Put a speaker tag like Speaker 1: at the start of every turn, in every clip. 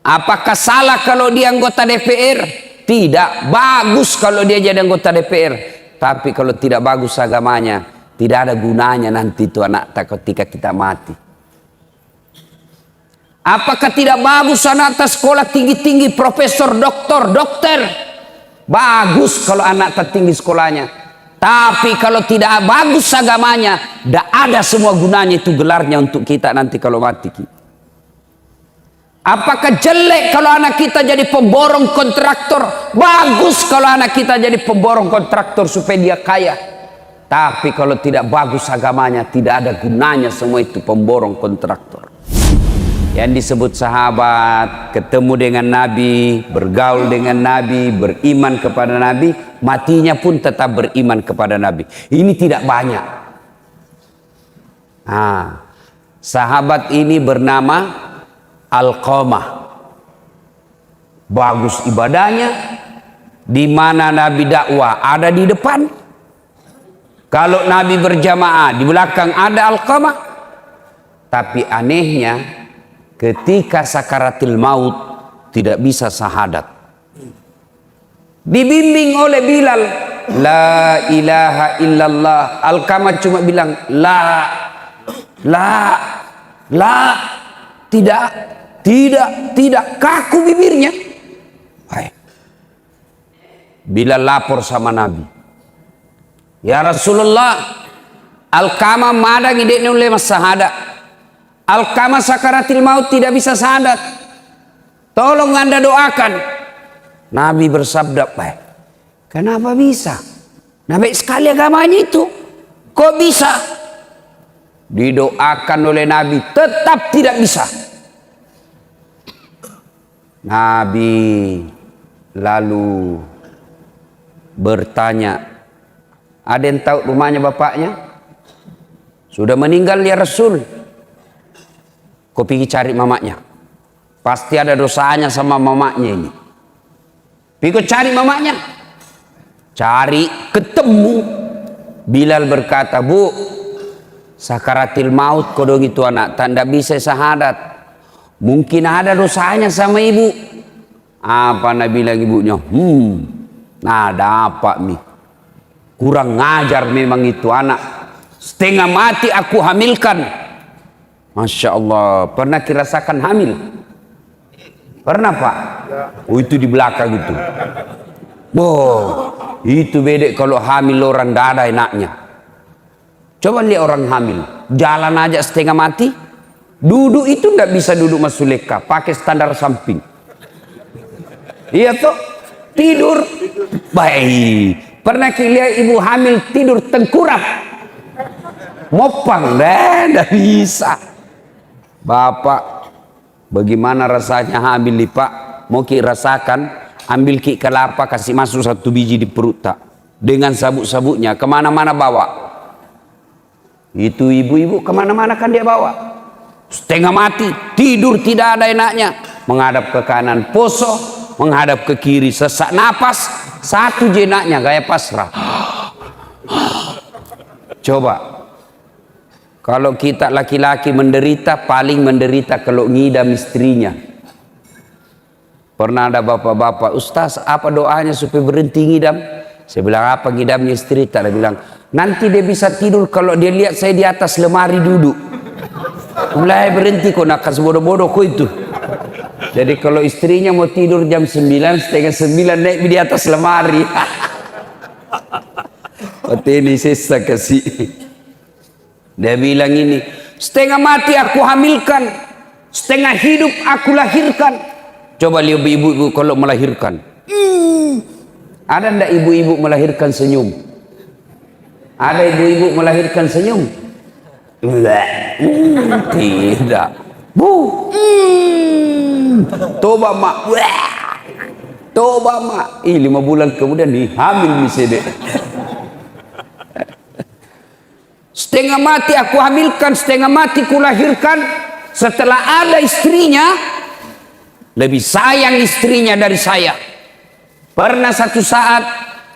Speaker 1: Apakah salah kalau dia anggota DPR? Tidak. Bagus kalau dia jadi anggota DPR. Tapi kalau tidak bagus agamanya, tidak ada gunanya nanti itu anak ketika kita mati. Apakah tidak bagus anak sekolah tinggi-tinggi, profesor, dokter? Bagus kalau anak tertinggi sekolahnya. Tapi kalau tidak bagus agamanya, tidak ada semua gunanya itu gelarnya untuk kita nanti kalau mati. Apakah jelek kalau anak kita jadi pemborong kontraktor? Bagus kalau anak kita jadi pemborong kontraktor supaya dia kaya. Tapi kalau tidak bagus agamanya, tidak ada gunanya semua itu pemborong kontraktor. Yang disebut sahabat, ketemu dengan Nabi, bergaul dengan Nabi, beriman kepada Nabi, matinya pun tetap beriman kepada Nabi. Ini tidak banyak. Nah, sahabat ini bernama Alqamah. Bagus ibadahnya. Di mana Nabi dakwah ada di depan. Kalau Nabi berjamaah di belakang ada Alqamah. Tapi anehnya ketika sakaratil maut tidak bisa syahadat. Dibimbing oleh Bilal, la ilaha illallah. Alqamah cuma bilang la, tidak, kaku bibirnya. Baik. Bilal lapor sama Nabi, ya Rasulullah, Alqamah madang ideknya oleh syahadat. Alqamah sakaratil maut tidak bisa syahadat. Tolong Anda doakan. Nabi bersabda, baik. Kenapa bisa? Nabi sekali agamanya itu. Kok bisa? Didoakan oleh Nabi, tetap tidak bisa. Nabi lalu bertanya, ada yang tahu rumahnya bapaknya? Sudah meninggal ya Rasul. Kau pergi cari mamanya. Pasti ada dosanya sama mamanya ini. Pergi cari mamanya. Cari, ketemu. Bilal berkata, Bu, sakaratil maut kodong itu anak, tanda bisa syahadat. Mungkin ada dosanya sama ibu. Apa Nabi bilang ibunya? Ada apa mi? Kurang ngajar memang itu anak. Setengah mati aku hamilkan. Masya Allah, pernah dirasakan hamil? Pernah Pak? Oh itu di belakang itu. Oh, itu bedek kalau hamil orang dah ada enaknya. Coba lihat orang hamil, jalan aja setengah mati. Duduk itu nggak bisa duduk Mas Suleka, pakai standar samping. Iya toh, tidur. Baik. Pernah lihat ibu hamil tidur tengkurap, mopang, nggak bisa. Bapak, bagaimana rasanya hamil nih Pak? Mau ki rasakan, ambil ki kelapa, kasih masuk satu biji di perut tak, dengan sabuk-sabuknya, kemana-mana bawa. Itu ibu-ibu kemana-mana kan dia bawa. Setengah mati, tidur tidak ada enaknya. Menghadap ke kanan poso, menghadap ke kiri sesak napas, satu jenaknya gaya pasrah. Coba, kalau kita laki-laki menderita, paling menderita kalau ngidam istrinya. Pernah ada bapak-bapak, Ustaz apa doanya supaya berhenti ngidam? Saya bilang apa ngidamnya istri? Dia bilang, nanti dia bisa tidur kalau dia lihat saya di atas lemari duduk. Mulai berhenti kok nak bodoh-bodoh kok itu. Jadi kalau istrinya mau tidur jam 9, setengah 9 naik di atas lemari. Ini sisa kasih. Dia bilang ini, setengah mati aku hamilkan, setengah hidup aku lahirkan. Coba lihat ibu-ibu kalau melahirkan. Ada ndak ibu-ibu melahirkan senyum? Ada ibu-ibu melahirkan senyum? Tidak. Bu. Toba mak. Toba mak. 5 bulan kemudian hamil misalnya. Setengah mati aku hamilkan, setengah mati ku lahirkan. Setelah ada istrinya, lebih sayang istrinya dari saya. Pernah satu saat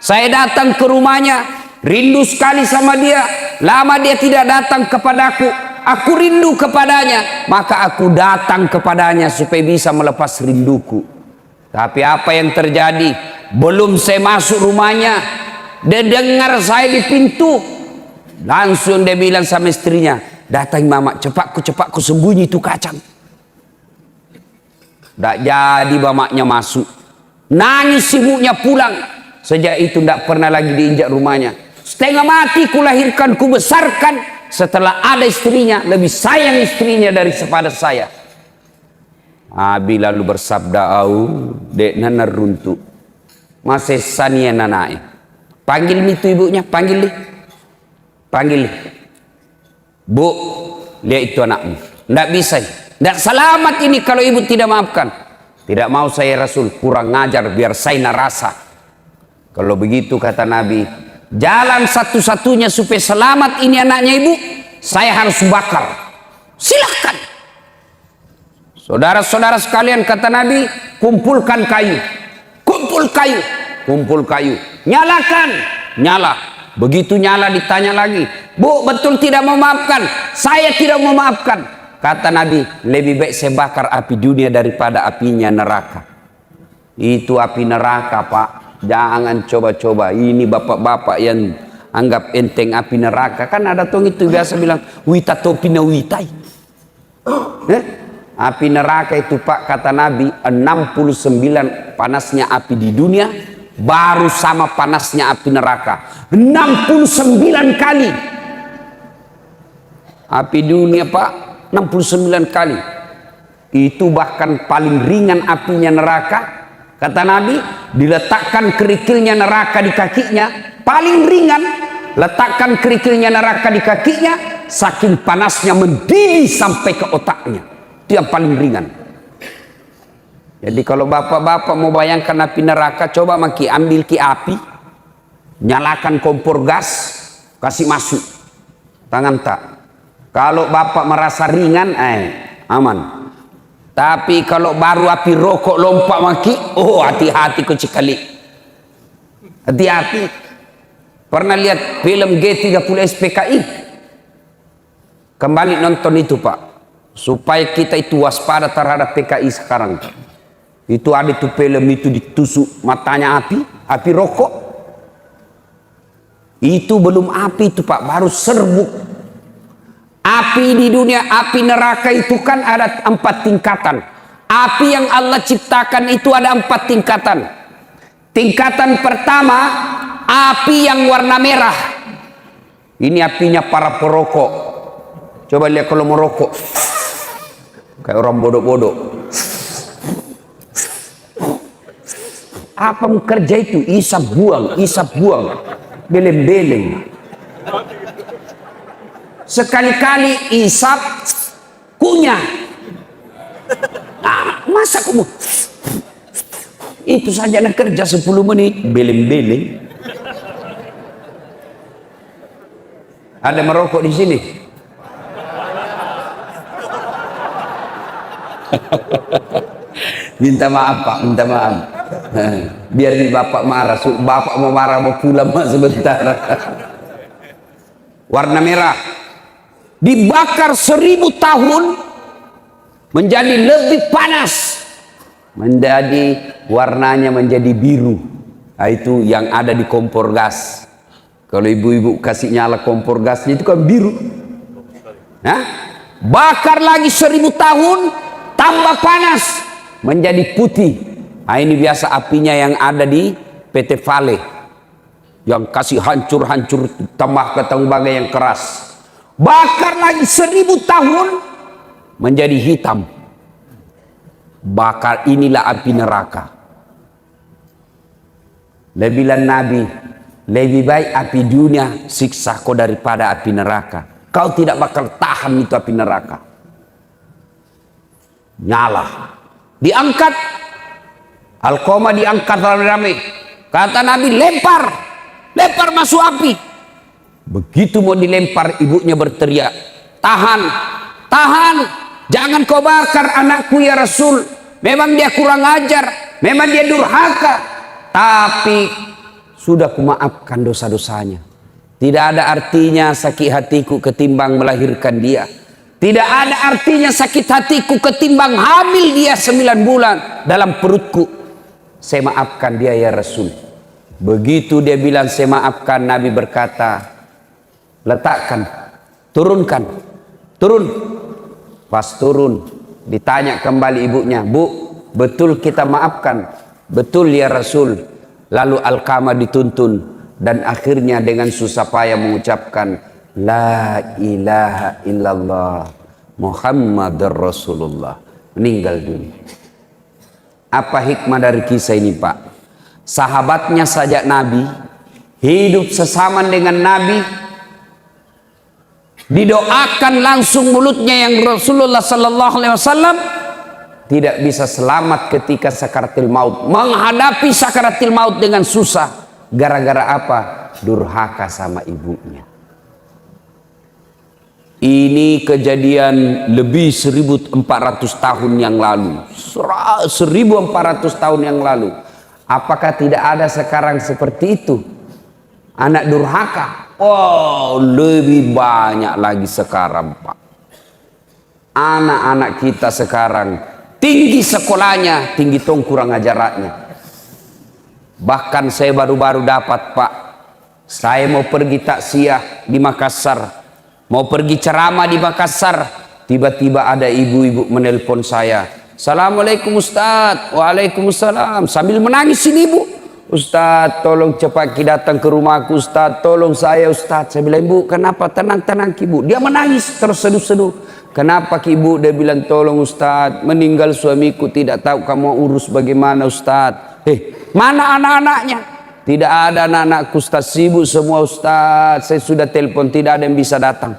Speaker 1: saya datang ke rumahnya, rindu sekali sama dia. Lama dia tidak datang kepadaku. aku rindu kepadanya, maka aku datang kepadanya supaya bisa melepas rinduku. Tapi apa yang terjadi? Belum saya masuk rumahnya, dia dengar saya di pintu. Langsung dia bilang sama istrinya, datangi mama, cepat ku sembunyi itu kacang. Tak jadi mamaknya masuk. Nangis ibunya pulang. Sejak itu tidak pernah lagi diinjak rumahnya. Setengah mati ku lahirkan, ku besarkan. Setelah ada istrinya, lebih sayang istrinya daripada saya. Abi lalu bersabda, au dek nana runtuh. Masih sania nanai. Panggil itu ibunya, panggil nih. Panggil. Bu, lihat itu anakmu. Tidak bisa. Tidak selamat ini kalau ibu tidak maafkan. Tidak mau saya Rasul, kurang ngajar biar saya narasa. Kalau begitu kata Nabi, jalan satu-satunya supaya selamat ini anaknya ibu, saya harus bakar. Silahkan. Saudara-saudara sekalian, kata Nabi, kumpulkan kayu. Kumpul kayu. Kumpul kayu. Nyalakan. Nyala. Begitu nyala ditanya lagi, bu betul tidak mau maafkan? Saya tidak mau maafkan. Kata Nabi, lebih baik saya bakar api dunia daripada apinya neraka. Itu api neraka pak. Jangan coba-coba. Ini bapak-bapak yang anggap enteng api neraka. Kan ada tong itu biasa bilang, wita topina witai. Api neraka itu pak, kata Nabi, 69 panasnya api di dunia baru sama panasnya api neraka. 69 kali. Api dunia pak 69 kali. Itu bahkan paling ringan apinya neraka. Kata Nabi, diletakkan kerikilnya neraka di kakinya, paling ringan. Letakkan kerikilnya neraka di kakinya, saking panasnya mendidih sampai ke otaknya. Itu yang paling ringan. Jadi kalau bapak-bapak mau bayangkan api neraka, coba maki ambil ki api, nyalakan kompor gas, kasih masuk tangan tak. Kalau bapak merasa ringan, aman. Tapi kalau baru api rokok lompat maki, oh hati-hati kau sekali. Hati-hati. Pernah lihat film G30 SPKI? Kembali nonton itu pak, supaya kita itu waspada terhadap PKI sekarang. Itu ada itu film itu ditusuk matanya api rokok. Itu belum api itu pak, baru serbuk. Api di dunia, api neraka itu kan ada 4 tingkatan. Api yang Allah ciptakan itu ada 4 tingkatan. Tingkatan pertama, api yang warna merah. Ini apinya para perokok. Coba lihat kalau merokok, kayak orang bodoh-bodoh. Apa mau kerja itu? Isap buang, beleng-beleng. Sekali-kali isap, kunyah. Nah, masa kamu? Itu saja nak kerja 10 menit, beleng-beleng. Ada merokok di sini? Minta maaf pak, minta maaf. Biar ini bapak marah, bapak mau marah mau pulang sebentar. Warna merah dibakar 1000 tahun menjadi lebih panas, menjadi warnanya menjadi biru. Nah, itu yang ada di kompor gas. Kalau ibu-ibu kasih nyala kompor gasnya itu kan biru. Nah, bakar lagi 1000 tahun tambah panas menjadi putih. Nah, ini biasa apinya yang ada di PT Vale, yang kasih hancur-hancur tambah ke tembaga yang keras. Bakar lagi 1000 tahun menjadi hitam. Bakar, inilah api neraka. Bilang Nabi, lebih baik api dunia siksa kau daripada api neraka. Kau tidak bakal tahan itu api neraka. Nyala, diangkat, Alqamah diangkat rame-rame. Kata Nabi, lempar masuk api. Begitu mau dilempar, ibunya berteriak, tahan, jangan kau bakar anakku ya Rasul. Memang dia kurang ajar, memang dia durhaka, tapi sudah kumaafkan dosa-dosanya. Tidak ada artinya sakit hatiku ketimbang melahirkan dia. Tidak ada artinya sakit hatiku ketimbang hamil dia 9 bulan dalam perutku. Saya maafkan dia ya Rasul. Begitu dia bilang saya maafkan, Nabi berkata, letakkan, turunkan, turun. Pas turun, ditanya kembali ibunya, Bu, betul kita maafkan? Betul ya Rasul. Lalu Alqamah dituntun dan akhirnya dengan susah payah mengucapkan La ilaha illallah Muhammadur Rasulullah, meninggal dunia. Apa hikmah dari kisah ini Pak? Sahabatnya saja Nabi, hidup sesama dengan Nabi, didoakan langsung mulutnya yang Rasulullah sallallahu alaihi wasallam tidak bisa selamat ketika sakaratil maut, menghadapi sakaratil maut dengan susah. Gara-gara apa? Durhaka sama ibunya. Ini kejadian lebih 1400 tahun yang lalu. 1400 tahun yang lalu. Apakah tidak ada sekarang seperti itu? Anak durhaka? Oh, lebih banyak lagi sekarang Pak. Anak-anak kita sekarang tinggi sekolahnya, tinggi tong kurang ajarannya. Bahkan saya baru-baru dapat Pak. Saya mau pergi taksiyah di Makassar. Mau pergi ceramah di Makassar, tiba-tiba ada ibu-ibu menelpon saya. Assalamualaikum Ustadz. Waalaikumsalam. Sambil menangis ini ibu. Ustadz, tolong cepat datang ke rumahku Ustadz. Tolong saya Ustadz. Saya bilang, ibu kenapa? Tenang-tenang ibu. Dia menangis terseduh-seduh. Kenapa ibu? Dia bilang, tolong Ustadz. Meninggal suamiku, tidak tahu kamu urus bagaimana Ustadz. Mana anak-anaknya? Tidak ada anak-anakku Ustaz, sibuk semua Ustaz. Saya sudah telepon, tidak ada yang bisa datang.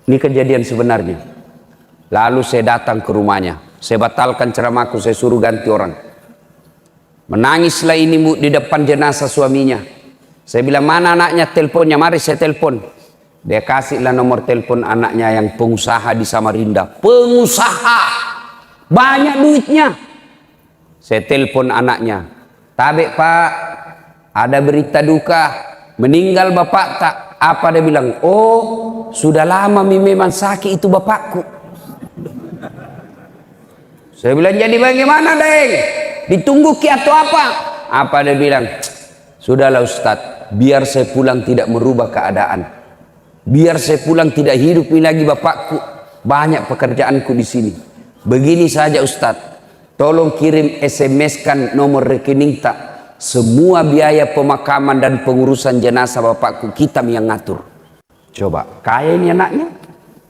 Speaker 1: Ini kejadian sebenarnya. Lalu saya datang ke rumahnya. Saya batalkan ceramahku, saya suruh ganti orang. Menangislah ini di depan jenazah suaminya. Saya bilang, mana anaknya? Teleponnya, mari saya telepon. Dia kasihlah nomor telepon anaknya yang pengusaha di Samarinda. Pengusaha, banyak duitnya. Saya telepon anaknya. Tabek Pak, ada berita duka, meninggal bapak tak? Apa dia bilang? Oh, sudah lama memang sakit itu bapakku. Saya bilang, jadi bagaimana Deng? Ditunggu ki atau apa? Apa dia bilang? Sudahlah Ustadz, biar saya pulang tidak merubah keadaan. Biar saya pulang tidak hidup lagi bapakku. Banyak pekerjaanku di sini. Begini saja Ustadz. Tolong kirim SMS-kan nomor rekening tak. Semua biaya pemakaman dan pengurusan jenazah bapakku kita yang ngatur. Coba, kaya ini anaknya,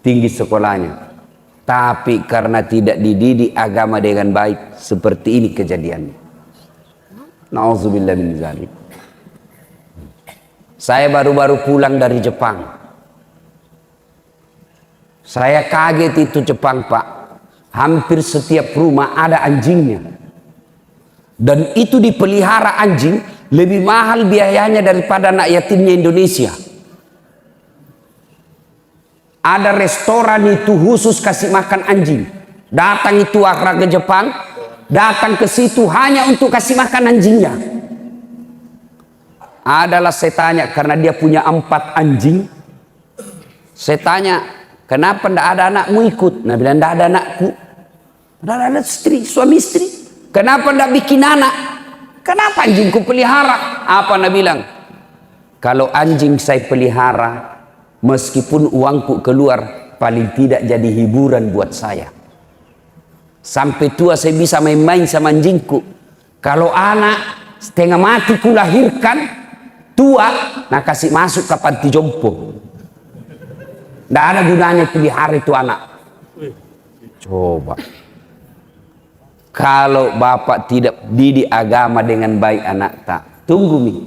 Speaker 1: tinggi sekolahnya. Tapi karena tidak dididik agama dengan baik, seperti ini kejadiannya. Nauzubillah min dzalik. Saya baru-baru pulang dari Jepang. Saya kaget itu Jepang Pak. Hampir setiap rumah ada anjingnya. Dan itu dipelihara anjing lebih mahal biayanya daripada anak yatimnya Indonesia. Ada restoran itu khusus kasih makan anjing. Datang itu orang ke Jepang, datang ke situ hanya untuk kasih makan anjingnya. Adalah saya tanya, karena dia punya 4 anjing. Saya tanya, kenapa tidak ada anakmu ikut? Nah bilang, tidak ada anakku. Ada istri, suami istri. Kenapa tidak bikin anak? Kenapa anjingku pelihara? Apa Nabi bilang? Kalau anjing saya pelihara, meskipun uangku keluar, paling tidak jadi hiburan buat saya. Sampai tua saya bisa main-main sama anjingku. Kalau anak setengah mati ku lahirkan, tua, nah kasih masuk ke panti jompo. Tidak ada gunanya pelihara itu anak. Coba. Kalau bapak tidak didik agama dengan baik anak tak, tunggu nih.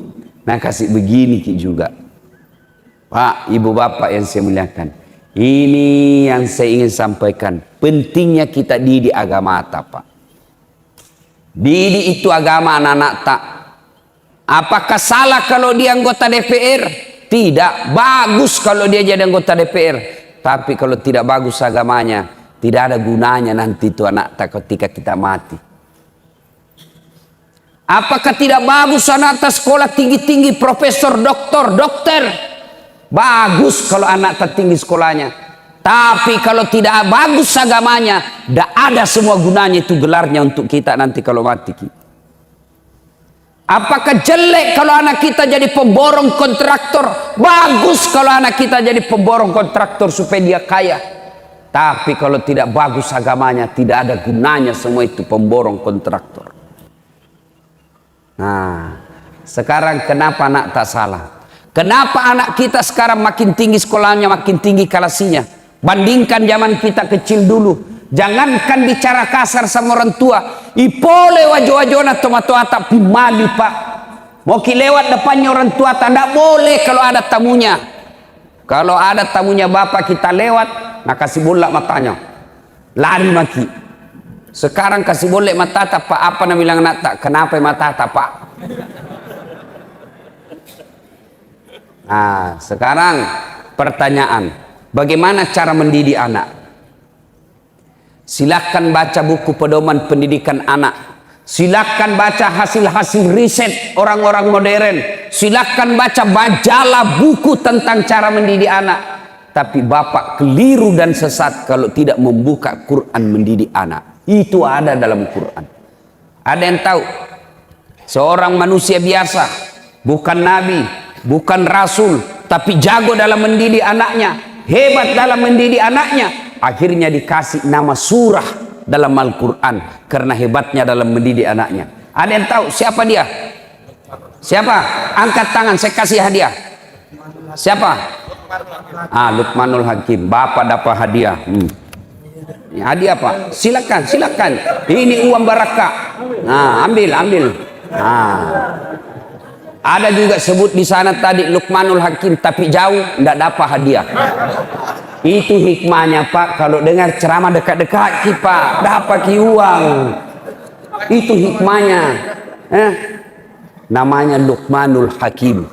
Speaker 1: Nah kasih begini ki juga. Pak, ibu bapak yang saya muliakan. Ini yang saya ingin sampaikan. Pentingnya kita didik agama tak Pak. Didik itu agama anak-anak tak. Apakah salah kalau dia anggota DPR? Tidak. Bagus kalau dia jadi anggota DPR. Tapi kalau tidak bagus agamanya, tidak ada gunanya nanti itu anak tak ketika kita mati. Apakah tidak bagus anak tak sekolah tinggi-tinggi, profesor, dokter? Bagus kalau anak tak tinggi sekolahnya. Tapi kalau tidak bagus agamanya, tidak ada semua gunanya itu gelarnya untuk kita nanti kalau mati. Apakah jelek kalau anak kita jadi pemborong kontraktor? Bagus kalau anak kita jadi pemborong kontraktor supaya dia kaya. Tapi kalau tidak bagus agamanya, tidak ada gunanya semua itu pemborong kontraktor. Nah, sekarang kenapa anak tak salah? Kenapa anak kita sekarang makin tinggi sekolahnya, makin tinggi kelasnya? Bandingkan zaman kita kecil dulu. Jangankan bicara kasar sama orang tua, ipole wajo-wajona tomato tak pimali pak. Mau lewat depannya orang tua tak boleh kalau ada tamunya. Kalau ada tamunya bapak kita lewat, nah kasih bola matanya, lari maki. Sekarang kasih boleh mata tak pak, apa nak bilang anak tak? Kenapa mata tak pak? Nah sekarang pertanyaan, bagaimana cara mendidik anak? Silakan baca buku pedoman pendidikan anak. Silakan baca hasil-hasil riset orang-orang modern. Silakan baca majalah buku tentang cara mendidik anak. Tapi bapak keliru dan sesat kalau tidak membuka Quran mendidik anak. Itu ada dalam Quran. Ada yang tahu? Seorang manusia biasa, bukan nabi, bukan rasul, tapi jago dalam mendidik anaknya, hebat dalam mendidik anaknya. Akhirnya dikasih nama surah dalam Al-Quran karena hebatnya dalam mendidik anaknya. Ada yang tahu siapa dia? Siapa? Angkat tangan, saya kasih hadiah. Siapa? Luqmanul Hakim. Bapak dapat hadiah. Ini hadiah pak. Silakan, silakan. Ini uang barakah. Nah, ambil. Nah. Ada juga sebut di sana tadi Luqmanul Hakim, tapi jauh, tidak dapat hadiah. Itu hikmahnya pak, kalau dengar ceramah dekat-dekat kita dapat uang. Itu hikmahnya. Namanya Luqmanul Hakim.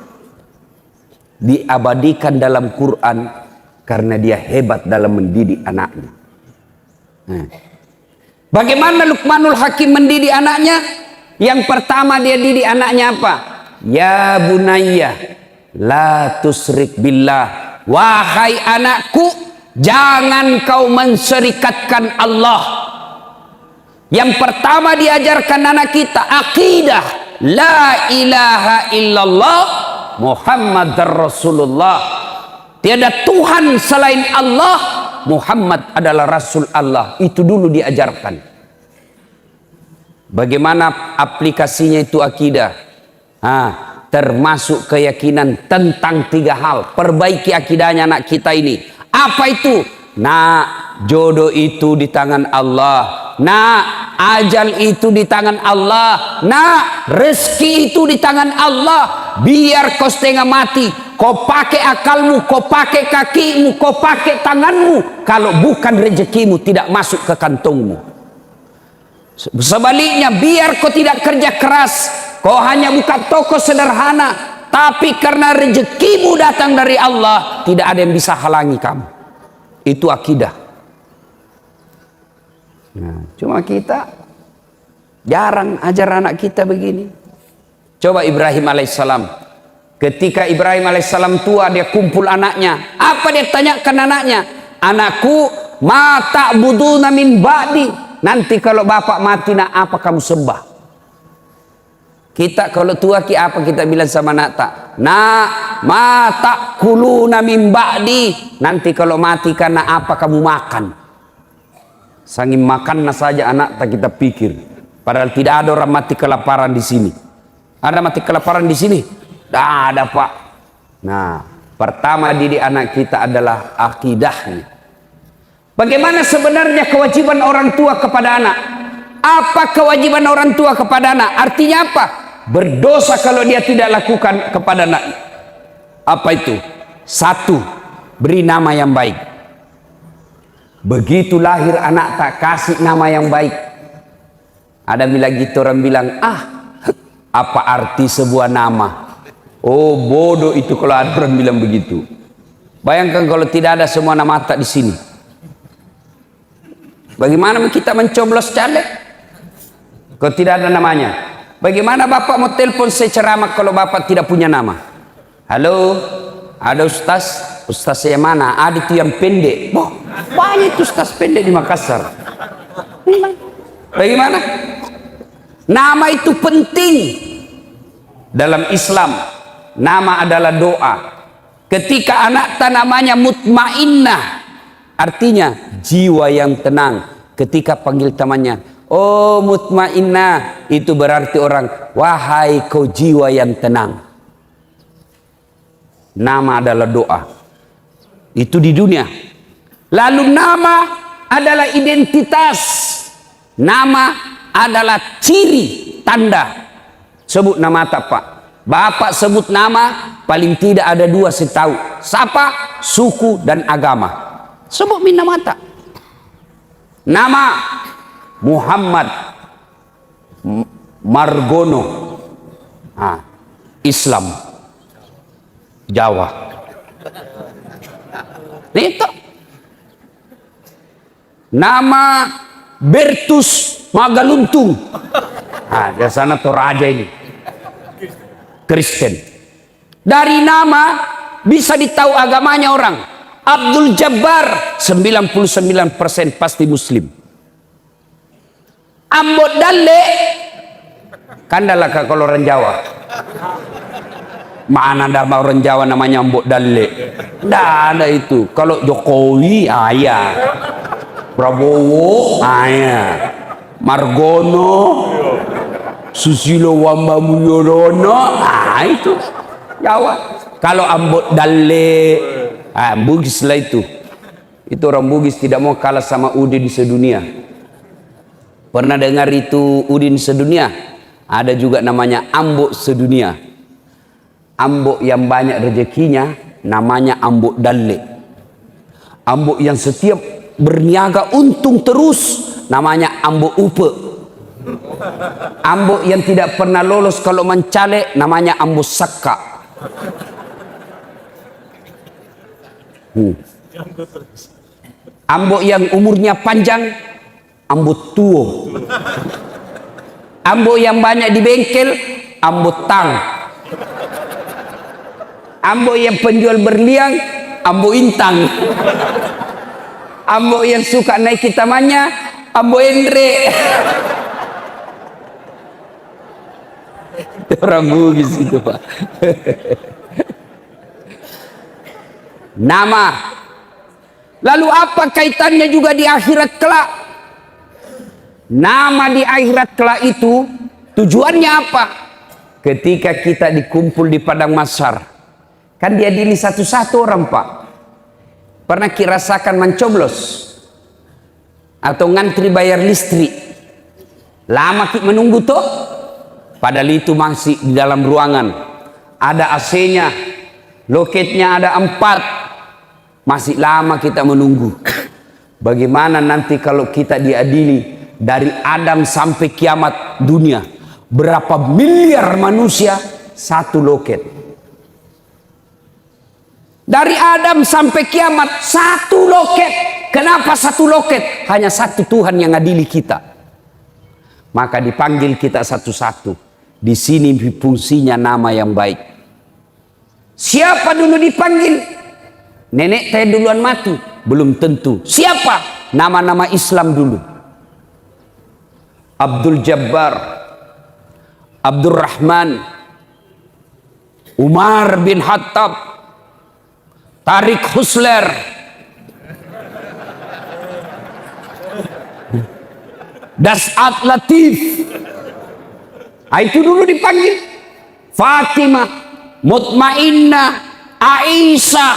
Speaker 1: Diabadikan dalam Quran karena dia hebat dalam mendidik anaknya. Bagaimana Luqmanul Hakim mendidik anaknya? Yang pertama dia didik anaknya apa? Ya bunayya la tusrik billah. Wahai anakku, jangan kau menserikatkan Allah. Yang pertama diajarkan anak kita akidah la ilaha illallah Muhammad Rasulullah. Tiada Tuhan selain Allah, Muhammad adalah Rasul Allah. Itu dulu diajarkan. Bagaimana aplikasinya itu akidah? Termasuk keyakinan tentang 3 hal. Perbaiki akidahnya anak kita ini. Apa itu? Nah, jodoh itu di tangan Allah. Nah, ajal itu di tangan Allah. Nah, rezeki itu di tangan Allah. Biar kau setengah mati, kau pakai akalmu, kau pakai kakimu, kau pakai tanganmu. Kalau bukan rezekimu tidak masuk ke kantongmu. Sebaliknya, biar kau tidak kerja keras, kau hanya buka toko sederhana, tapi karena rezekimu datang dari Allah, tidak ada yang bisa halangi kamu. Itu akidah. Nah, cuma kita jarang ajar anak kita begini. Coba Ibrahim alaihissalam. Ketika Ibrahim alaihissalam tua, dia kumpul anaknya. Apa dia tanyakan anaknya? Anakku, ma ta'buduna min ba'di. Nanti kalau bapak mati, nak apa kamu sembah? Kita kalau tua apa kita bilang sama anak tak? Nak, ma ta'kuluna min ba'di. Nanti kalau mati karena apa kamu makan? Sangin makannya saja anak tak kita pikir. Padahal tidak ada orang mati kelaparan di sini. Ada mati kelaparan di sini? Tidak ada pak. Nah, pertama didik anak kita adalah akidahnya. Bagaimana sebenarnya kewajiban orang tua kepada anak? Apa kewajiban orang tua kepada anak? Artinya apa? Berdosa kalau dia tidak lakukan kepada anak. Apa itu? 1, beri nama yang baik. Begitu lahir anak tak kasih nama yang baik. Ada bilang gitu, orang bilang, apa arti sebuah nama? Oh bodoh itu kalau ada orang bilang begitu. Bayangkan kalau tidak ada semua nama tak di sini. Bagaimana kita mencoblos caleg kalau tidak ada namanya? Bagaimana bapak mau telepon saya ceramah kalau bapak tidak punya nama? Halo, ada ustaz, Ustaz yang mana? Ada itu yang pendek. Wah, banyak itu ustaz pendek di Makassar. Bagaimana? Nama itu penting dalam Islam. Nama adalah doa. Ketika anak namanya Mutmainnah, artinya jiwa yang tenang. Ketika panggil temannya, oh Mutmainnah, itu berarti orang, wahai kau jiwa yang tenang. Nama adalah doa. Itu di dunia. Lalu nama adalah identitas. Nama adalah ciri, tanda. Sebut nama tak Pak? Bapak sebut nama, paling tidak ada dua setahu. Siapa? Suku dan agama. Sebut min nama tak? Nama Muhammad Margono, Islam, Jawa. Itu nama Bertus Magaluntung. Di sana tuh raja ini Kristen. Dari nama bisa ditahu agamanya orang. Abdul Jabbar 99% pasti Muslim. Ambot Dalle kandalah kalau orang Jawa. Mana ada orang Jawa namanya Ambot Dalle? Tidak ada itu. Kalau Jokowi ayah, Prabowo ayah, Margono, Susilo Wamba Mulyono, itu Jawa. Kalau Ambot Dalle, Bugis lah itu. Itu orang Bugis tidak mau kalah sama Udin sedunia. Pernah dengar itu Udin sedunia? Ada juga namanya Ambok sedunia. Ambok yang banyak rezekinya namanya Ambok Dalle. Ambok yang setiap berniaga untung terus namanya Ambok Upe. Ambok yang tidak pernah lolos kalau mencalek namanya Ambok Sakka. Ambok yang umurnya panjang Ambok Tuo. Ambok yang banyak di bengkel Ambok Tang. Ambok yang penjual berlian Ambok Intang. Ambok yang suka naik tamannya Ambok Endre. Orang Bugis itu Pak. Nama. Lalu apa kaitannya juga di akhirat kelak? Nama di akhirat kelak itu tujuannya apa? Ketika kita dikumpul di padang mahsyar, kan diadili satu-satu orang Pak. Pernah kirasakan mencoblos atau ngantri bayar listrik? Lama kita menunggu toh? Padahal itu masih di dalam ruangan. Ada AC-nya, loketnya ada 4. Masih lama kita menunggu. Bagaimana nanti kalau kita diadili dari Adam sampai kiamat dunia? Berapa miliar manusia satu loket? Dari Adam sampai kiamat satu loket. Kenapa satu loket? Hanya satu Tuhan yang adili kita. Maka dipanggil kita satu-satu. Di sini fungsinya nama yang baik. Siapa dulu dipanggil? Nenek saya duluan mati? Belum tentu. Siapa? Nama-nama Islam dulu. Abdul Jabbar, Abdul Rahman, Umar bin Khattab, Tarik Husler, Das'at Latif. Itu dulu dipanggil. Fatimah, Mutmainnah, Aisyah.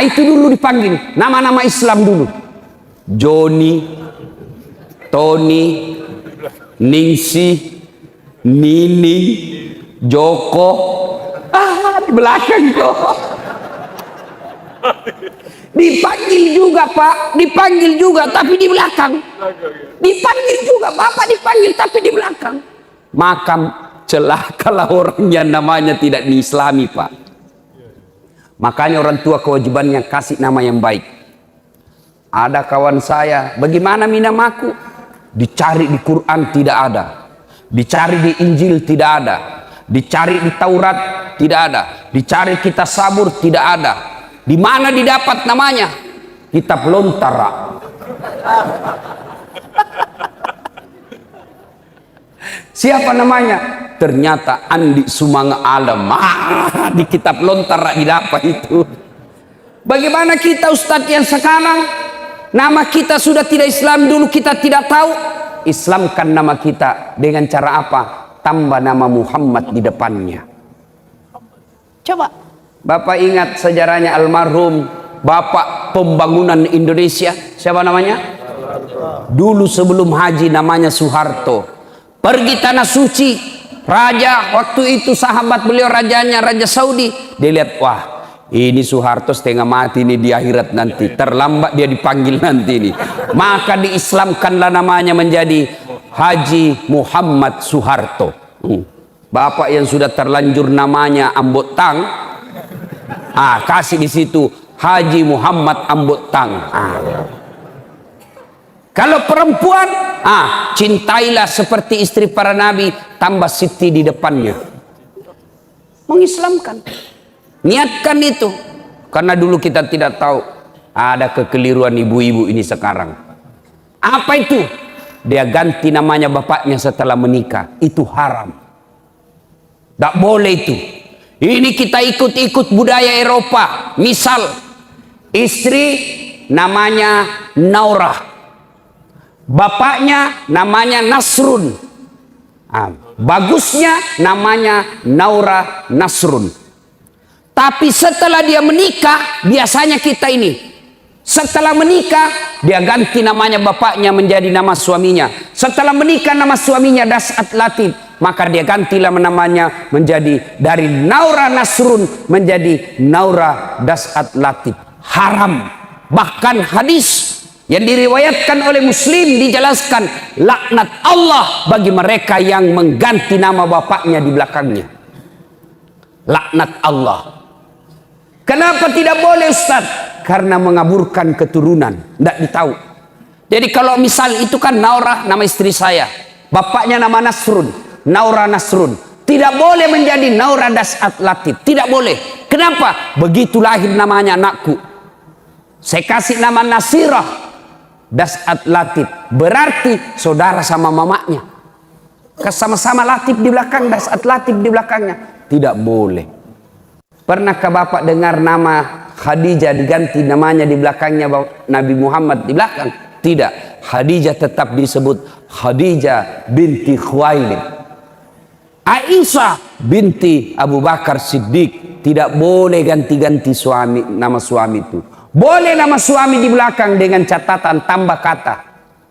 Speaker 1: Itu dulu dipanggil. Nama-nama Islam dulu. Joni, Tony, Ningsi, Nini, Joko. Di belakang kok. Dipanggil juga Pak, dipanggil juga tapi di belakang. Dipanggil juga Bapak, dipanggil tapi di belakang. Maka celakalah orang yang namanya tidak diislami Pak. Makanya orang tua kewajibannya kasih nama yang baik. Ada kawan saya, bagaimana minamaku? Dicari di Quran tidak ada. Dicari di Injil tidak ada. Dicari di Taurat tidak ada. Dicari kitab Sabur tidak ada. Di mana didapat namanya? Kitab Lontara. Siapa namanya? Ternyata Andi Sumanga Alam. Di kitab Lontara didapat itu. Bagaimana kita Ustadz yang sekarang nama kita sudah tidak Islam, dulu kita tidak tahu. Islamkan nama kita dengan cara apa? Tambah nama Muhammad di depannya. Coba Bapak ingat sejarahnya almarhum Bapak pembangunan Indonesia, siapa namanya? Dulu sebelum haji namanya Soeharto. Pergi tanah suci, raja waktu itu sahabat beliau rajanya Raja Saudi. Dia lihat, wah ini Soeharto setengah mati ini di akhirat nanti, terlambat dia dipanggil nanti ini. Maka diislamkanlah namanya menjadi Haji Muhammad Soeharto. Bapak yang sudah terlanjur namanya Ambot Tang, kasih di situ Haji Muhammad Ambot Tang. Kalau perempuan, cintailah seperti istri para nabi, tambah Siti di depannya. Mengislamkan. Niatkan itu. Karena dulu kita tidak tahu ada kekeliruan ibu-ibu ini sekarang. Apa itu? Dia ganti namanya bapaknya setelah menikah. Itu haram. Tidak boleh itu. Ini kita ikut-ikut budaya Eropa. Misal, istri namanya Naurah. Bapaknya namanya Nasrun. Bagusnya namanya Naura Nasrun. Tapi setelah dia menikah, biasanya kita ini, setelah menikah, dia ganti namanya bapaknya menjadi nama suaminya. Setelah menikah nama suaminya Das'at Latif, maka dia gantilah namanya menjadi dari Naura Nasrun menjadi Naura Das'at Latif. Haram. Bahkan hadis yang diriwayatkan oleh Muslim dijelaskan, laknat Allah bagi mereka yang mengganti nama bapaknya di belakangnya. Laknat Allah. Kenapa tidak boleh Ustaz? Karena mengaburkan keturunan, tidak ditahu. Jadi kalau misal itu kan Naura nama istri saya, bapaknya nama Nasrun, Naura Nasrun, tidak boleh menjadi Naura Das'at Latif, tidak boleh. Kenapa? Begitu lahir namanya anakku, saya kasih nama Nasirah Das'at Latif, berarti saudara sama mamanya, sama-sama Latif di belakang, Das'at Latif di belakangnya. Tidak boleh. Pernahkah Bapak dengar nama Khadijah diganti namanya di belakangnya Nabi Muhammad di belakang? Tidak. Khadijah tetap disebut Khadijah binti Khuwailid. Aisyah binti Abu Bakar Siddiq. Tidak boleh ganti-ganti suami, nama suami itu. Boleh nama suami di belakang dengan catatan tambah kata.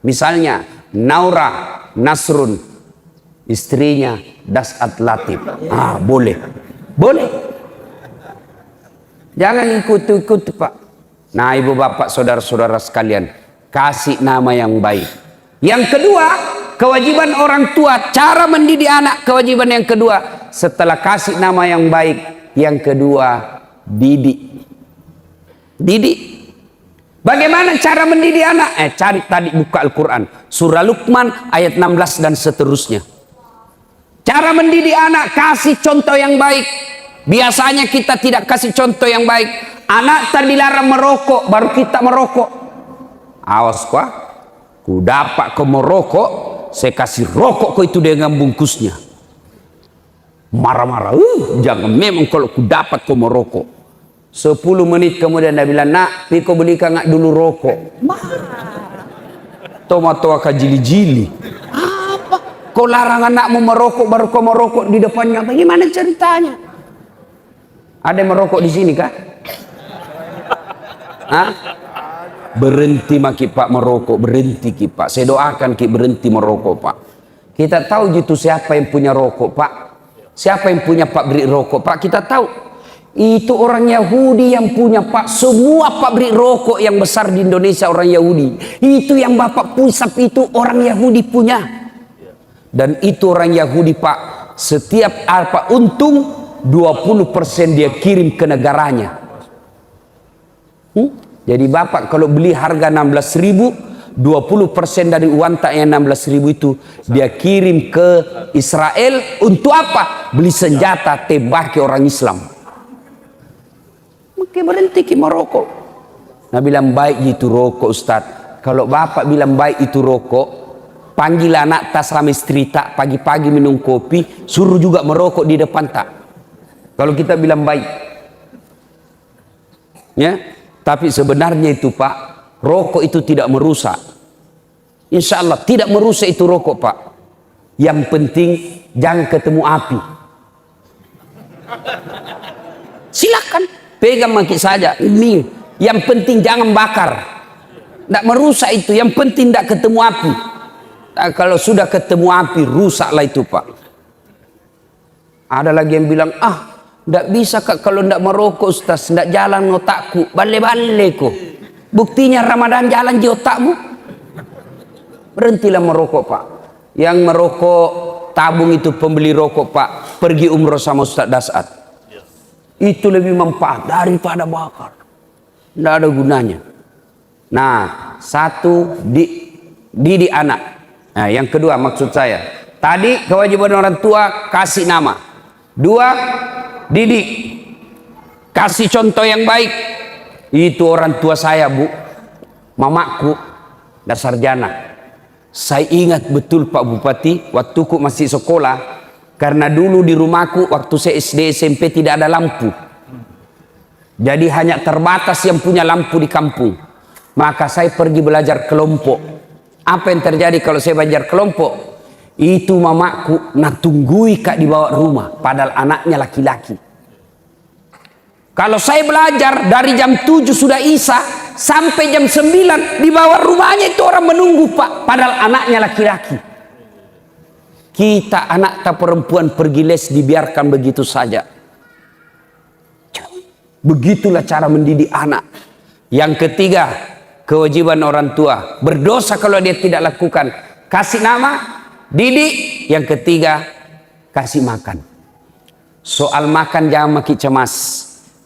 Speaker 1: Misalnya Naura Nasrun, istrinya Das'at Latif. Boleh. Boleh. Jangan ikut-ikut Pak. Nah ibu bapak saudara-saudara sekalian, kasih nama yang baik. Yang kedua, kewajiban orang tua, cara mendidik anak, kewajiban yang kedua. Setelah kasih nama yang baik, yang kedua, didik. Didik. Bagaimana cara mendidik anak? Cari tadi buka Al-Quran. Surah Luqman ayat 16 dan seterusnya. Cara mendidik anak, kasih contoh yang baik. Biasanya kita tidak kasih contoh yang baik. Anak tak dilarang merokok, baru kita merokok. Awas kau, ku dapat kau merokok, saya kasih rokok kau itu dengan bungkusnya. Marah-marah, jangan, memang kalau ku dapat kau merokok. 10 menit kemudian dia bilang, nak, kau belikan ngak dulu rokok. Tomat-tomat jili-jili. Apa? Kau larang anakmu merokok, baru kau merokok di depannya. Bagaimana ceritanya? Ada yang merokok di sini kah? Berhenti maki Pak merokok, berhenti ki Pak. Saya doakan ki berhenti merokok Pak. Kita tahu gitu siapa yang punya rokok Pak. Siapa yang punya pabrik rokok Pak, kita tahu. Itu orang Yahudi yang punya Pak. Semua pabrik rokok yang besar di Indonesia orang Yahudi. Itu yang Bapak pusat itu orang Yahudi punya. Dan itu orang Yahudi Pak, setiap apa untung 20% dia kirim ke negaranya. Jadi Bapak kalau beli harga 16.000, 20% dari uang tak yang 16.000 itu dia kirim ke Israel untuk apa? Beli senjata tembaki orang Islam. berhenti ki merokok. Nah bilang baik itu rokok Ustaz. Kalau bapak bilang baik itu rokok, panggil anak tak sama istri tak pagi-pagi minum kopi, suruh juga merokok di depan tak. Kalau kita bilang baik, ya. Tapi sebenarnya itu Pak, rokok itu tidak merusak. Insya Allah tidak merusak itu rokok Pak. Yang penting jangan ketemu api. Silakan pegang maki saja. Ini yang penting jangan bakar. Tidak merusak itu. Yang penting tidak ketemu api. Nah, kalau sudah ketemu api rusaklah itu Pak. Ada lagi yang bilang tidak bisa Kak kalau tidak merokok Ustaz. Tidak jalan otakku. Bale-bale kok. Buktinya Ramadan jalan di otakmu. Berhentilah merokok Pak. Yang merokok tabung itu pembeli rokok Pak. Pergi umroh sama Ustaz Dasat. Itu lebih manfaat daripada bakar. Tidak ada gunanya. Nah, satu didik anak. Nah, yang kedua maksud saya. Tadi kewajiban orang tua kasih nama. Dua, didik. Kasih contoh yang baik. Itu orang tua saya Bu. Mamaku dan sarjana. Saya ingat betul Pak Bupati. Waktuku masih sekolah. Karena dulu di rumahku waktu saya SD SMP tidak ada lampu. Jadi hanya terbatas yang punya lampu di kampung. Maka saya pergi belajar kelompok. Apa yang terjadi kalau saya belajar kelompok? Itu mamaku nak tunggui Kak di bawah rumah. Padahal anaknya laki-laki. Kalau saya belajar dari jam 7 sudah isya sampai jam 9 di bawah rumahnya itu orang menunggu Pak. Padahal anaknya laki-laki. Kita anak tak perempuan pergi les dibiarkan begitu saja. Begitulah cara mendidik anak. Yang ketiga, kewajiban orang tua. Berdosa kalau dia tidak lakukan. Kasih nama, didik. Yang ketiga, kasih makan. Soal makan jangan makin cemas.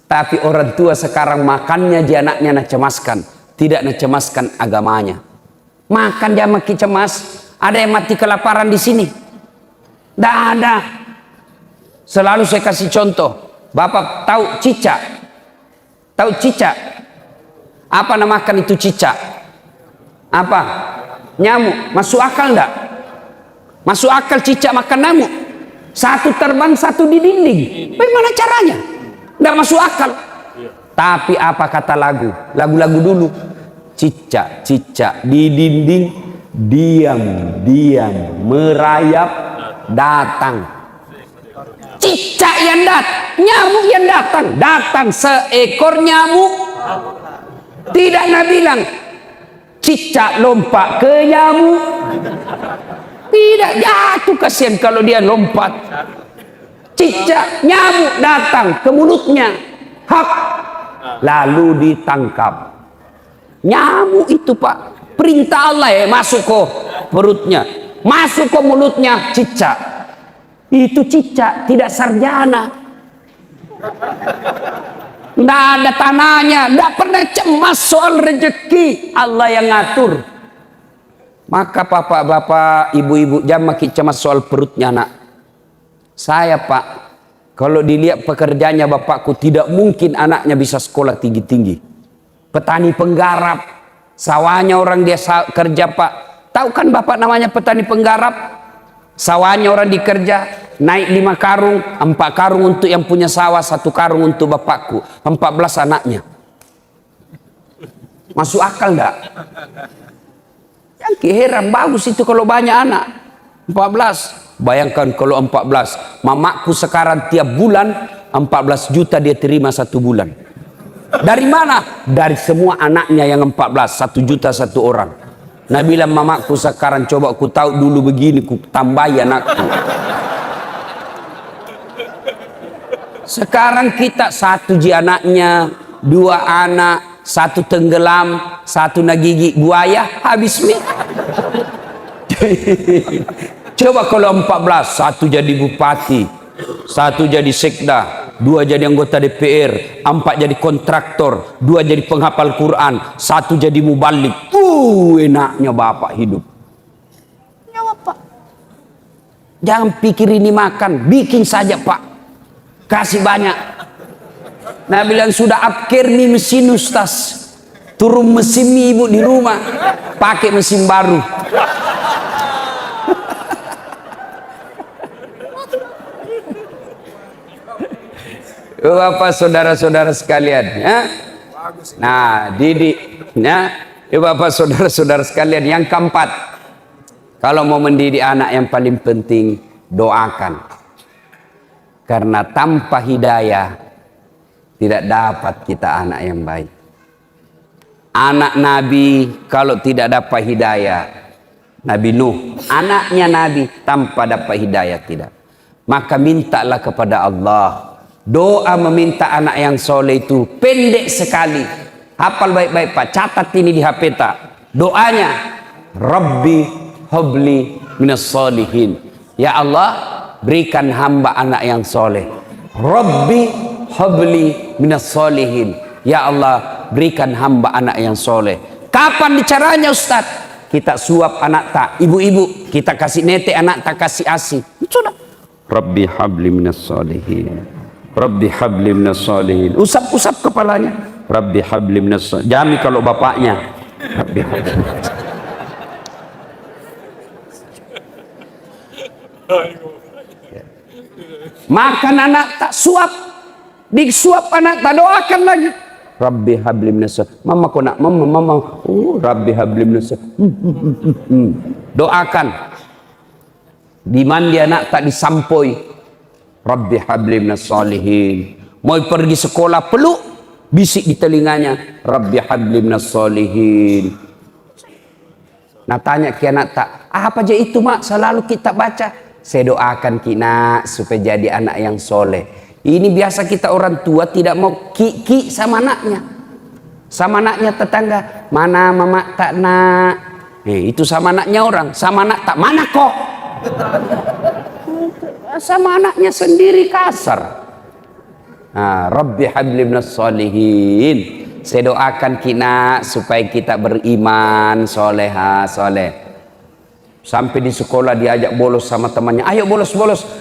Speaker 1: Tapi orang tua sekarang makannya dia anaknya nak cemaskan. Tidak nak cemaskan agamanya. Makan jangan makin cemas. Ada yang mati kelaparan di sini? Tidak ada. Selalu saya kasih contoh. Bapak tahu cicak? Tahu cicak? Apa namakan itu cicak? Apa? Nyamuk. Masuk akal enggak? Masuk akal cicak makan nyamuk? Satu terbang, satu di dinding. Bagaimana caranya? Enggak masuk akal. Tapi apa kata lagu? Lagu-lagu dulu. Cicak, cicak di dinding. Diam, diam. Merayap, datang. Cicak yang datang. Nyamuk yang datang. Datang seekor nyamuk. Tidak Nabi bilang cicak lompat ke nyamuk. Tidak, jatuh kasihan kalau dia lompat. Cicak nyamuk datang ke mulutnya. Hak. Lalu ditangkap. Nyamuk itu Pak. Perintah Allah ya masuk ke perutnya. Masuk ke mulutnya cicak. Itu cicak tidak sarjana. Tidak ada tanahnya, tidak pernah cemas soal rezeki. Allah yang ngatur. Maka bapak-bapak, ibu-ibu jangan makin cemas soal perutnya anak. Saya Pak, kalau dilihat pekerjaannya bapakku tidak mungkin anaknya bisa sekolah tinggi-tinggi. Petani penggarap, sawahnya orang dia kerja Pak. Tahu kan bapak namanya petani penggarap? Sawahnya orang dikerja, naik 5 karung, 4 karung untuk yang punya sawah, 1 karung untuk bapakku, 14 anaknya. Masuk akal enggak? Yang heran bagus itu kalau banyak anak. 14. Bayangkan kalau 14. Mamaku sekarang tiap bulan 14 juta dia terima 1 bulan. Dari mana? Dari semua anaknya yang 14, 1 juta 1 orang. Nah bilang mamaku sekarang coba ku tahu dulu begini ku tambahi anakku. Sekarang kita 1 ji anaknya, 2 anak, 1 tenggelam, 1 nagigi buaya, habis mie. Coba kalau 14, 1 jadi bupati, 1 jadi sekda, 2 jadi anggota DPR, 4 jadi kontraktor, 2 jadi penghafal Quran, 1 jadi mubalik. Enaknya bapak hidup. Ya bapak. Jangan pikir ini makan, bikin saja Pak. Kasih banyak. Nah bilang sudah akhirnya mesin ustaz. Turun mesin ibu di rumah. Pakai mesin baru. Bapak saudara-saudara sekalian. Ya? Nah didik. Ya? Bapak saudara-saudara sekalian. Yang keempat. Kalau mau mendidik anak yang paling penting. Doakan. Karena tanpa hidayah. Tidak dapat kita anak yang baik. Anak Nabi kalau tidak dapat hidayah. Nabi Nuh. Anaknya Nabi tanpa dapat hidayah tidak. Maka mintalah kepada Allah. Doa meminta anak yang soleh itu pendek sekali. Hafal baik-baik Pak. Catat ini di HP tak. Doanya. Rabbi habli minas solihin. Ya Allah berikan hamba anak yang soleh. Rabbi habli minas solihin. Ya Allah berikan hamba anak yang soleh. Kapan caranya Ustaz? Kita suap anak tak. Ibu-ibu kita kasih nete anak tak kasih asi. Sudah. Rabbi habli minas solihin. Rabbi habli minas solihin. Usap-usap kepalanya. Rabbi habli minas solihin. Jami kalau bapaknya. Rabbi habli minas solihin. Makan anak tak suap. Disuap anak tak doakan lagi. Rabbi habli minas solihin. Mama kau nak mama. Rabbi habli minas solihin. Doakan. Di mana dia anak tak disampoi. Rabbi habli minas solihin. Mau pergi sekolah peluk. Bisik di telinganya. Rabbi habli minas solihin. Nah tanya ke anak tak. Apa aja itu mak selalu kita baca. Saya doakan kina supaya jadi anak yang soleh. Ini biasa kita orang tua tidak mau ki sama anaknya. Sama anaknya tetangga. Mana mama tak nak. Itu sama anaknya orang. Sama anak tak mana kok. Sama anaknya sendiri kasar. Nah, Rabbi habli minas solihin. Saya doakan kina supaya kita beriman soleha soleh. Sampai di sekolah diajak bolos sama temannya. Ayo bolos.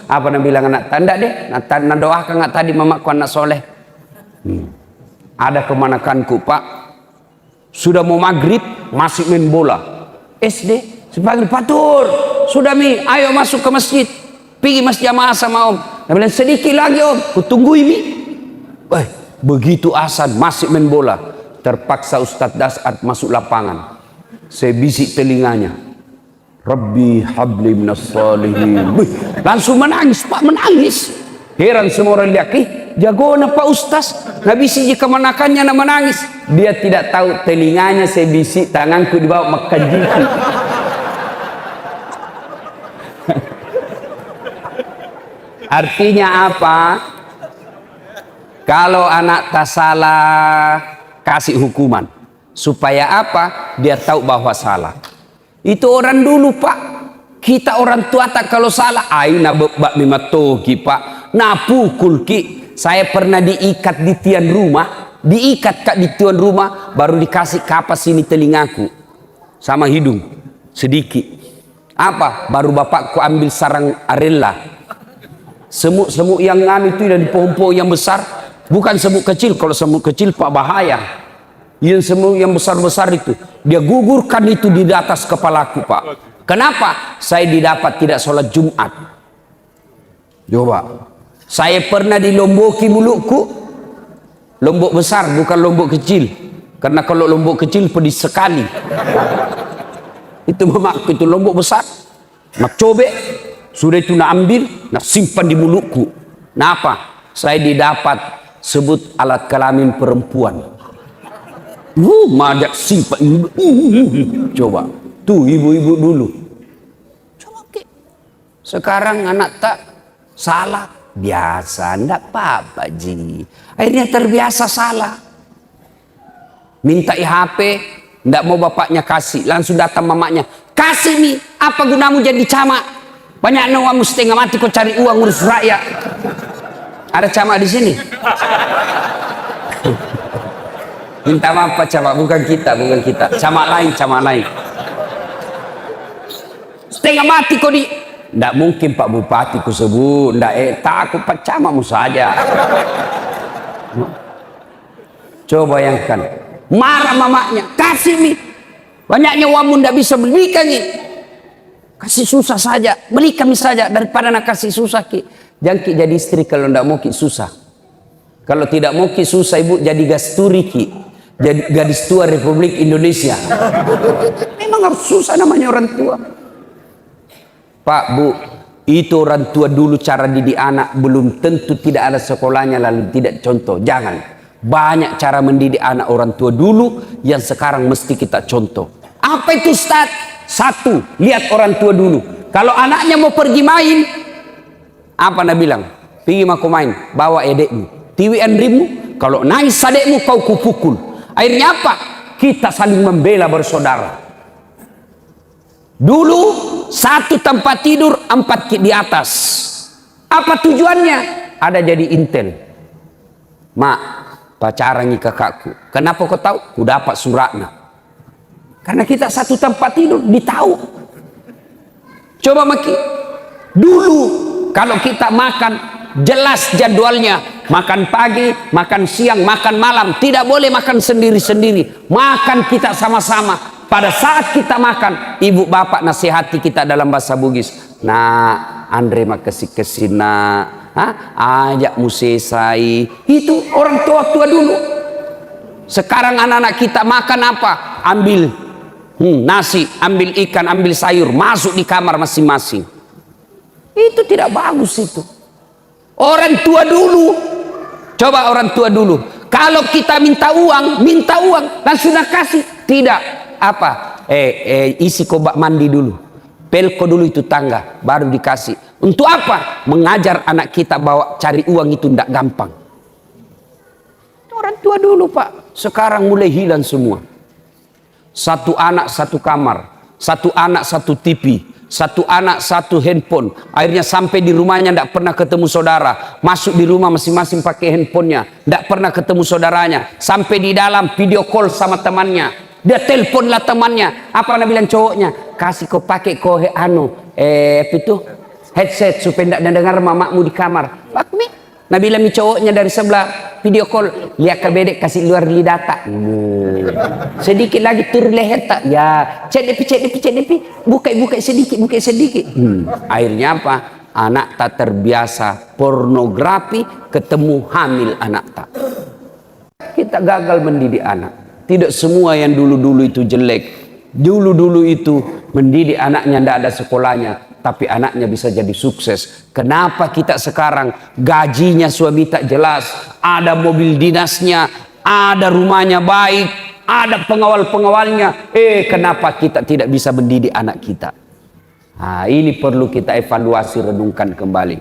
Speaker 1: Apa nak bilang anak? Tanda deh. Nak doakan nggak tadi mamaku anak soleh. Ada kemanakanku Pak. Sudah mau maghrib masih main bola. SD sepanggil Patur. Sudah mi. Ayo masuk ke masjid. Pergi masjid jamaah sama om. Dia bilang sedikit lagi om. Kutunggu ini. Begitu asan masih main bola. Terpaksa Ustadz Dasat masuk lapangan. Saya bisik telinganya. Rabbi habli minas solihin. Langsung menangis Pak, menangis. Heran semua orang lihat, jago na Pak Ustaz. Nggak bisa jika menakannya na menangis. Dia tidak tahu telinganya saya bisik, tanganku dibawa makan jiki. Artinya apa? Kalau anak tak salah, kasih hukuman. Supaya apa? Dia tahu bahwa salah. Itu orang dulu Pak. Kita orang tua tak kalau salah. Aina bak mimatogi Pak. Nah pukul ki. Saya pernah diikat di tiang rumah. Diikat Kak di tiang rumah. Baru dikasih kapas ini telingaku. Sama hidung. Sedikit. Apa? Baru bapakku ambil sarang arella. Semut-semut yang nganu itu dan pohon-pohon yang besar. Bukan semut kecil. Kalau semut kecil Pak bahaya. Yang semua yang besar-besar itu dia gugurkan itu di atas kepalaku Pak. Kenapa? Saya didapat tidak sholat Jumat. Coba. Saya pernah dilomboki mulutku. Lombok besar bukan lombok kecil. Karena kalau lombok kecil pedis sekali. Itu mamaku itu lombok besar. Nak cobek. Sudah itu nak ambil. Nak simpan di mulutku. Kenapa? Saya didapat sebut alat kelamin perempuan. Majak simpan. Coba. Tuh ibu-ibu dulu. Coba ke. Sekarang anak tak salah. Biasa. Enggak apa-apa Ji. Akhirnya terbiasa salah. Minta HP. Enggak mau bapaknya kasih. Langsung datang mamanya. Kasih nih. Apa gunamu jadi camat? Banyak uangmu setengah mati kau cari uang urus rakyat. Ada camat di sini. Minta maaf Pak Camat, bukan kita. Camat lain. Setengah mati kau di... Tidak mungkin Pak Bupati ku sebut. Tidak, tak aku Pak Camatmu saja. Coba bayangkan, marah mamanya, kasih nih. Banyaknya wamun tidak bisa belikan nih. Kasih susah saja, beli kami saja daripada nak kasih susah ki. Jangan ki jadi istri kalau tidak mau ki susah. Kalau tidak mau ki susah ibu jadi gasturi ki. Jadi gadis tua Republik Indonesia. Memang harus susah namanya orang tua. Pak, Bu, itu orang tua dulu cara didik anak belum tentu tidak ada sekolahnya lalu tidak contoh. Jangan. Banyak cara mendidik anak orang tua dulu yang sekarang mesti kita contoh. Apa itu Ustaz? Satu, lihat orang tua dulu. Kalau anaknya mau pergi main, apa Anda bilang? Pergi aku main, bawa edekmu. Tiwian rimu, kalau nangis adekmu kau kupukul. Akhirnya apa? Kita saling membela bersaudara. Dulu satu tempat tidur, 4 di atas. Apa tujuannya? Ada jadi intel. Mak, pacaran nih kakakku. Kenapa kau tahu? Ku dapat suratnya. Karena kita satu tempat tidur, ditahu. Coba maki. Dulu kalau kita makan jelas jadwalnya. Makan pagi, makan siang, makan malam. Tidak boleh makan sendiri-sendiri. Makan kita sama-sama. Pada saat kita makan, ibu bapak nasihati kita dalam bahasa Bugis. Nah, Andre makasih kesina. Ajak musesai. Itu orang tua-tua dulu. Sekarang anak-anak kita makan apa? Ambil nasi, ambil ikan, ambil sayur, masuk di kamar masing-masing. Itu tidak bagus itu. Orang tua dulu, coba orang tua dulu. Kalau kita minta uang langsung kasih. Tidak, apa? Isi kobak mandi dulu, pelko dulu itu tangga, baru dikasih. Untuk apa? Mengajar anak kita bahwa cari uang itu tidak gampang. Orang tua dulu Pak, sekarang mulai hilang semua. Satu anak satu kamar, satu anak satu TV, satu anak satu handphone. Akhirnya sampai di rumahnya tidak pernah ketemu saudara. Masuk di rumah masing-masing pakai handphonenya, tidak pernah ketemu saudaranya. Sampai di dalam video call sama temannya, dia teleponlah temannya. Apa anda bilang cowoknya? Kasih kau pakai kau itu headset supaya tidak dengar mamamu di kamar. Bakmi. Nah bilang cowoknya dari sebelah video call, lihat ke bedek kasih luar lidah tak. Sedikit lagi tur leher tak. Ya, cek depi, buka sedikit. Akhirnya apa? Anak tak terbiasa pornografi, ketemu hamil anak tak. Kita gagal mendidik anak. Tidak semua yang dulu-dulu itu jelek. Dulu-dulu itu mendidik anaknya tidak ada sekolahnya, tapi anaknya bisa jadi sukses. Kenapa kita sekarang gajinya suami tak jelas, ada mobil dinasnya, ada rumahnya baik, ada pengawal-pengawalnya. Kenapa kita tidak bisa mendidik anak kita? Ini perlu kita evaluasi, renungkan kembali.